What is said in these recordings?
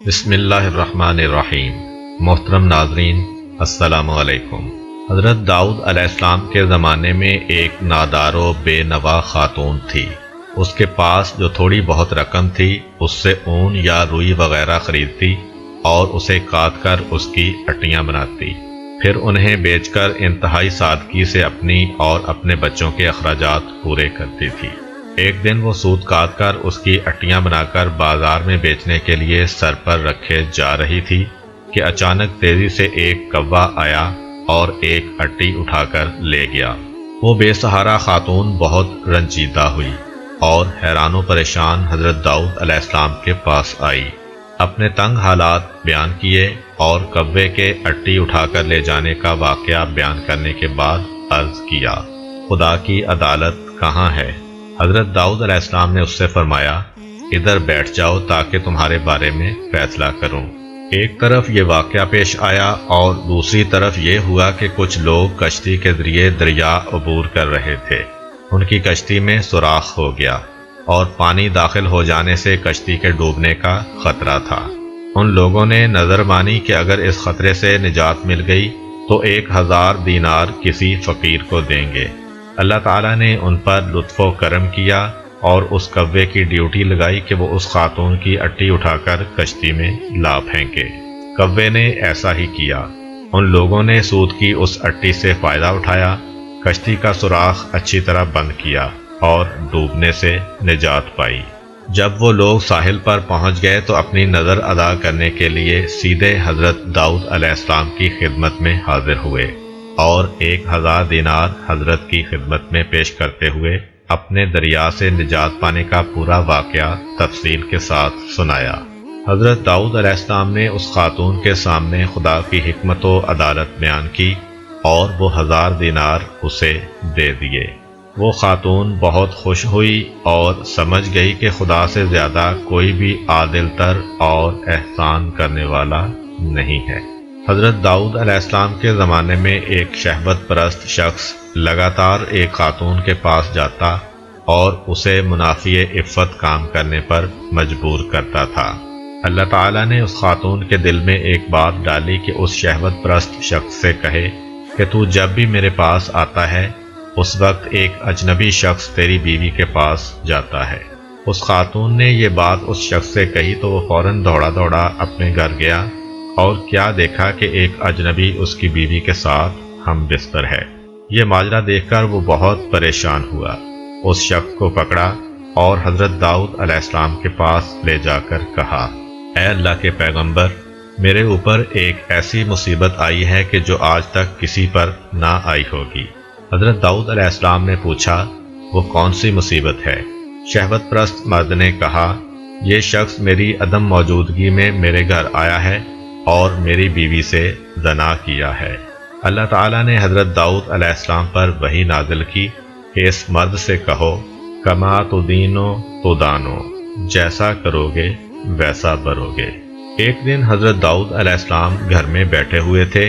بسم اللہ الرحمن الرحیم۔ محترم ناظرین، السلام علیکم۔ حضرت داؤد علیہ السلام کے زمانے میں ایک نادار و بے نوا خاتون تھی۔ اس کے پاس جو تھوڑی بہت رقم تھی اس سے اون یا روئی وغیرہ خریدتی اور اسے کاٹ کر اس کی اٹیاں بناتی، پھر انہیں بیچ کر انتہائی سادگی سے اپنی اور اپنے بچوں کے اخراجات پورے کرتی تھی۔ ایک دن وہ سوت کاٹ کر اس کی اٹیاں بنا کر بازار میں بیچنے کے لیے سر پر رکھے جا رہی تھی کہ اچانک تیزی سے ایک کوا آیا اور ایک اٹی اٹھا کر لے گیا۔ وہ بے سہارا خاتون بہت رنجیدہ ہوئی اور حیران و پریشان حضرت داؤد علیہ السلام کے پاس آئی، اپنے تنگ حالات بیان کیے اور کوے کے اٹی اٹھا کر لے جانے کا واقعہ بیان کرنے کے بعد عرض کیا، خدا کی عدالت کہاں ہے؟ حضرت داؤد علیہ السلام نے اس سے فرمایا، ادھر بیٹھ جاؤ تاکہ تمہارے بارے میں فیصلہ کروں۔ ایک طرف یہ واقعہ پیش آیا اور دوسری طرف یہ ہوا کہ کچھ لوگ کشتی کے ذریعے دریا عبور کر رہے تھے۔ ان کی کشتی میں سوراخ ہو گیا اور پانی داخل ہو جانے سے کشتی کے ڈوبنے کا خطرہ تھا۔ ان لوگوں نے نظر مانی کہ اگر اس خطرے سے نجات مل گئی تو 1000 دینار کسی فقیر کو دیں گے۔ اللہ تعالیٰ نے ان پر لطف و کرم کیا اور اس کوے کی ڈیوٹی لگائی کہ وہ اس خاتون کی اٹی اٹھا کر کشتی میں لا پھینکے۔ کوے نے ایسا ہی کیا۔ ان لوگوں نے سود کی اس اٹی سے فائدہ اٹھایا، کشتی کا سوراخ اچھی طرح بند کیا اور ڈوبنے سے نجات پائی۔ جب وہ لوگ ساحل پر پہنچ گئے تو اپنی نظر ادا کرنے کے لیے سیدھے حضرت داؤد علیہ السلام کی خدمت میں حاضر ہوئے اور 1000 دینار حضرت کی خدمت میں پیش کرتے ہوئے اپنے دریا سے نجات پانے کا پورا واقعہ تفصیل کے ساتھ سنایا۔ حضرت داؤد علیہ السلام نے اس خاتون کے سامنے خدا کی حکمت و عدالت بیان کی اور وہ 1000 دینار اسے دے دیے۔ وہ خاتون بہت خوش ہوئی اور سمجھ گئی کہ خدا سے زیادہ کوئی بھی عادل تر اور احسان کرنے والا نہیں ہے۔ حضرت داؤد علیہ السلام کے زمانے میں ایک شہوت پرست شخص لگاتار ایک خاتون کے پاس جاتا اور اسے منافی عفت کام کرنے پر مجبور کرتا تھا۔ اللہ تعالیٰ نے اس خاتون کے دل میں ایک بات ڈالی کہ اس شہوت پرست شخص سے کہے کہ تو جب بھی میرے پاس آتا ہے اس وقت ایک اجنبی شخص تیری بیوی کے پاس جاتا ہے۔ اس خاتون نے یہ بات اس شخص سے کہی تو وہ فوراً دوڑا دوڑا اپنے گھر گیا اور کیا دیکھا کہ ایک اجنبی اس کی بیوی کے ساتھ ہم بستر ہے۔ یہ ماجرا دیکھ کر وہ بہت پریشان ہوا، اس شخص کو پکڑا اور حضرت داؤد علیہ السلام کے پاس لے جا کر کہا، اے اللہ کے پیغمبر، میرے اوپر ایک ایسی مصیبت آئی ہے کہ جو آج تک کسی پر نہ آئی ہوگی۔ حضرت داؤد علیہ السلام نے پوچھا، وہ کون سی مصیبت ہے؟ شہوت پرست مرد نے کہا، یہ شخص میری عدم موجودگی میں میرے گھر آیا ہے اور میری بیوی سے زنا کیا ہے۔ اللہ تعالیٰ نے حضرت داؤد علیہ السلام پر وحی نازل کی کہ اس مرد سے کہو، کما تدینو تدانو، جیسا کرو گے ویسا برو گے۔ ایک دن حضرت داؤد علیہ السلام گھر میں بیٹھے ہوئے تھے۔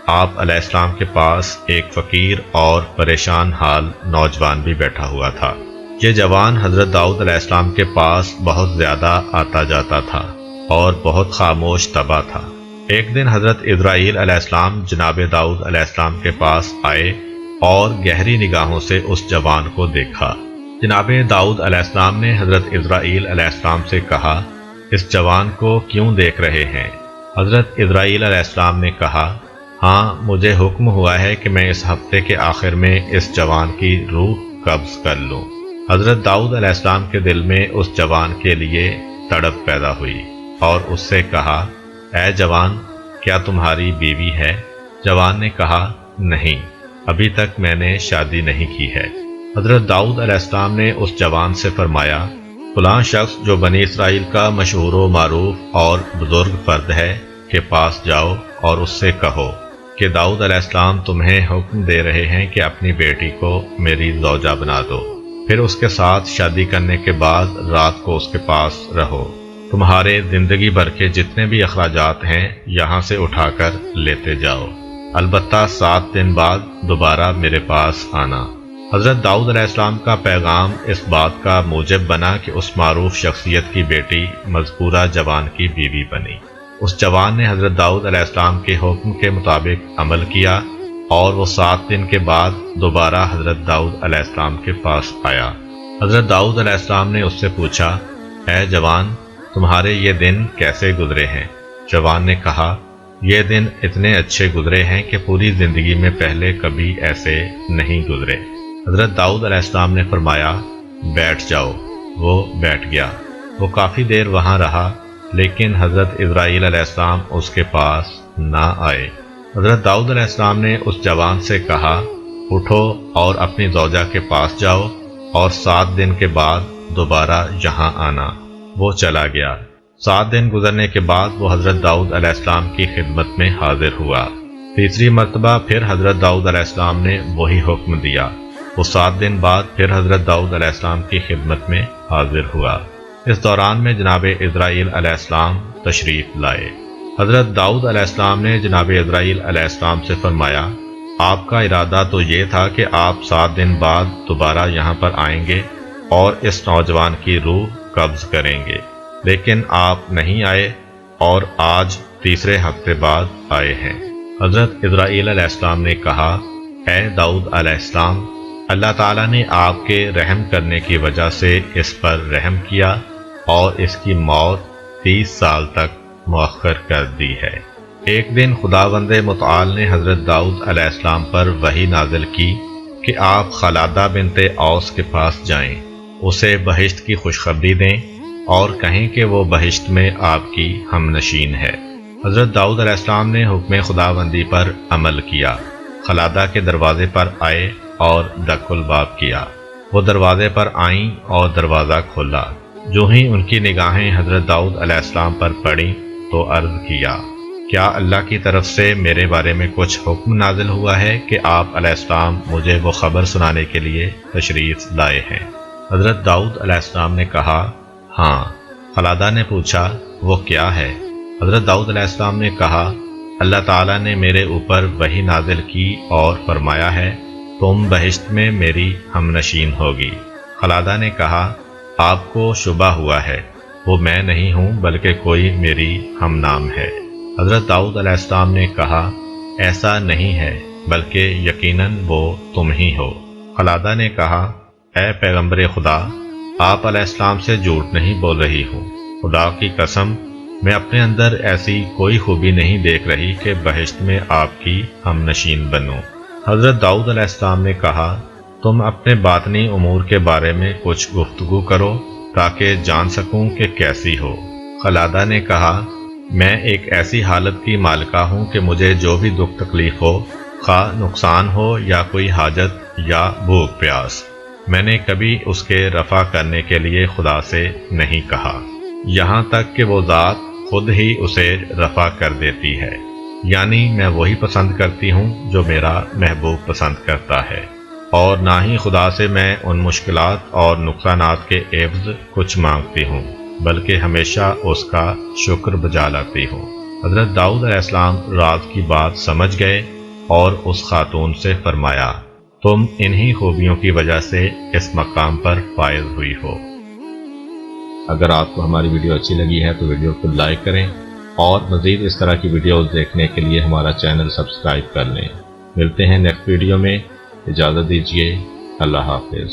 آپ علیہ السلام کے پاس ایک فقیر اور پریشان حال نوجوان بھی بیٹھا ہوا تھا۔ یہ جوان حضرت داؤد علیہ السلام کے پاس بہت زیادہ آتا جاتا تھا اور بہت خاموش طبع تھا۔ ایک دن حضرت اسرائیل علیہ السلام جناب داؤد علیہ السلام کے پاس آئے اور گہری نگاہوں سے اس جوان کو دیکھا۔ جناب داؤد علیہ السلام نے حضرت اسرائیل علیہ السلام سے کہا، اس جوان کو کیوں دیکھ رہے ہیں؟ حضرت اسرائیل علیہ السلام نے کہا، ہاں، مجھے حکم ہوا ہے کہ میں اس ہفتے کے آخر میں اس جوان کی روح قبض کر لوں۔ حضرت داؤد علیہ السلام کے دل میں اس جوان کے لیے تڑپ پیدا ہوئی اور اس سے کہا، اے جوان، کیا تمہاری بیوی ہے؟ جوان نے کہا، نہیں، ابھی تک میں نے شادی نہیں کی ہے۔ حضرت داؤد علیہ السلام نے اس جوان سے فرمایا، فلاں شخص جو بنی اسرائیل کا مشہور و معروف اور بزرگ فرد ہے کے پاس جاؤ اور اس سے کہو کہ داؤد علیہ السلام تمہیں حکم دے رہے ہیں کہ اپنی بیٹی کو میری زوجہ بنا دو، پھر اس کے ساتھ شادی کرنے کے بعد رات کو اس کے پاس رہو۔ تمہارے زندگی بھر کے جتنے بھی اخراجات ہیں یہاں سے اٹھا کر لیتے جاؤ، البتہ 7 دن بعد دوبارہ میرے پاس آنا۔ حضرت داؤد علیہ السلام کا پیغام اس بات کا موجب بنا کہ اس معروف شخصیت کی بیٹی مذکورہ جوان کی بیوی بنی۔ اس جوان نے حضرت داؤد علیہ السلام کے حکم کے مطابق عمل کیا اور وہ 7 دن کے بعد دوبارہ حضرت داؤد علیہ السلام کے پاس آیا۔ حضرت داؤد علیہ السلام نے اس سے پوچھا، اے جوان، تمہارے یہ دن کیسے گزرے ہیں؟ جوان نے کہا، یہ دن اتنے اچھے گزرے ہیں کہ پوری زندگی میں پہلے کبھی ایسے نہیں گزرے۔ حضرت داؤد علیہ السلام نے فرمایا، بیٹھ جاؤ۔ وہ بیٹھ گیا۔ وہ کافی دیر وہاں رہا، لیکن حضرت اسرائیل علیہ السلام اس کے پاس نہ آئے۔ حضرت داؤد علیہ السلام نے اس جوان سے کہا، اٹھو اور اپنی زوجہ کے پاس جاؤ اور 7 دن کے بعد دوبارہ یہاں آنا۔ وہ چلا گیا۔ 7 دن گزرنے کے بعد وہ حضرت داؤد علیہ السلام کی خدمت میں حاضر ہوا۔ تیسری مرتبہ پھر حضرت داؤد علیہ السلام نے وہی حکم دیا۔ وہ 7 دن بعد پھر حضرت داؤد علیہ السلام کی خدمت میں حاضر ہوا۔ اس دوران میں جناب اسرائیل علیہ السلام تشریف لائے۔ حضرت داؤد علیہ السلام نے جناب اسرائیل علیہ السلام سے فرمایا، آپ کا ارادہ تو یہ تھا کہ آپ 7 دن بعد دوبارہ یہاں پر آئیں گے اور اس نوجوان کی روح قبض کریں گے، لیکن آپ نہیں آئے اور آج تیسرے ہفتے بعد آئے ہیں۔ حضرت اسرائیل علیہ السلام نے کہا، اے داؤد علیہ السلام، اللہ تعالیٰ نے آپ کے رحم کرنے کی وجہ سے اس پر رحم کیا اور اس کی موت 30 سال تک مؤخر کر دی ہے۔ ایک دن خداوند متعال نے حضرت داؤد علیہ السلام پر وحی نازل کی کہ آپ خلادہ بنت اوس کے پاس جائیں، اسے بہشت کی خوشخبری دیں اور کہیں کہ وہ بہشت میں آپ کی ہم نشین ہے۔ حضرت داؤد علیہ السلام نے حکم خداوندی پر عمل کیا، خلادہ کے دروازے پر آئے اور دق الباب کیا۔ وہ دروازے پر آئیں اور دروازہ کھولا۔ جو ہی ان کی نگاہیں حضرت داؤد علیہ السلام پر پڑیں تو عرض کیا، کیا اللہ کی طرف سے میرے بارے میں کچھ حکم نازل ہوا ہے کہ آپ علیہ السلام مجھے وہ خبر سنانے کے لیے تشریف لائے ہیں؟ حضرت داؤد علیہ السلام نے کہا، ہاں۔ خلادہ نے پوچھا، وہ کیا ہے؟ حضرت داؤد علیہ السلام نے کہا، اللہ تعالیٰ نے میرے اوپر وحی نازل کی اور فرمایا ہے، تم بہشت میں میری ہم نشین ہوگی۔ خلادہ نے کہا، آپ کو شبہ ہوا ہے، وہ میں نہیں ہوں بلکہ کوئی میری ہم نام ہے۔ حضرت داؤد علیہ السلام نے کہا، ایسا نہیں ہے بلکہ یقیناً وہ تم ہی ہو۔ خلادہ نے کہا، اے پیغمبر خدا، آپ علیہ السلام سے جھوٹ نہیں بول رہی ہوں، خدا کی قسم میں اپنے اندر ایسی کوئی خوبی نہیں دیکھ رہی کہ بہشت میں آپ کی ہم نشین بنوں۔ حضرت داؤد علیہ السلام نے کہا، تم اپنے باطنی امور کے بارے میں کچھ گفتگو کرو تاکہ جان سکوں کہ کیسی ہو۔ خلادہ نے کہا، میں ایک ایسی حالت کی مالکہ ہوں کہ مجھے جو بھی دکھ تکلیف ہو، خواہ نقصان ہو یا کوئی حاجت یا بھوک پیاس، میں نے کبھی اس کے رفع کرنے کے لیے خدا سے نہیں کہا، یہاں تک کہ وہ ذات خود ہی اسے رفع کر دیتی ہے، یعنی میں وہی پسند کرتی ہوں جو میرا محبوب پسند کرتا ہے، اور نہ ہی خدا سے میں ان مشکلات اور نقصانات کے عوض کچھ مانگتی ہوں، بلکہ ہمیشہ اس کا شکر بجا لاتی ہوں۔ حضرت داؤد علیہ السلام راز کی بات سمجھ گئے اور اس خاتون سے فرمایا، تم انہی خوبیوں کی وجہ سے اس مقام پر فائز ہوئی ہو۔ اگر آپ کو ہماری ویڈیو اچھی لگی ہے تو ویڈیو کو لائک کریں اور مزید اس طرح کی ویڈیوز دیکھنے کے لیے ہمارا چینل سبسکرائب کر لیں۔ ملتے ہیں نیکسٹ ویڈیو میں، اجازت دیجیے، اللہ حافظ۔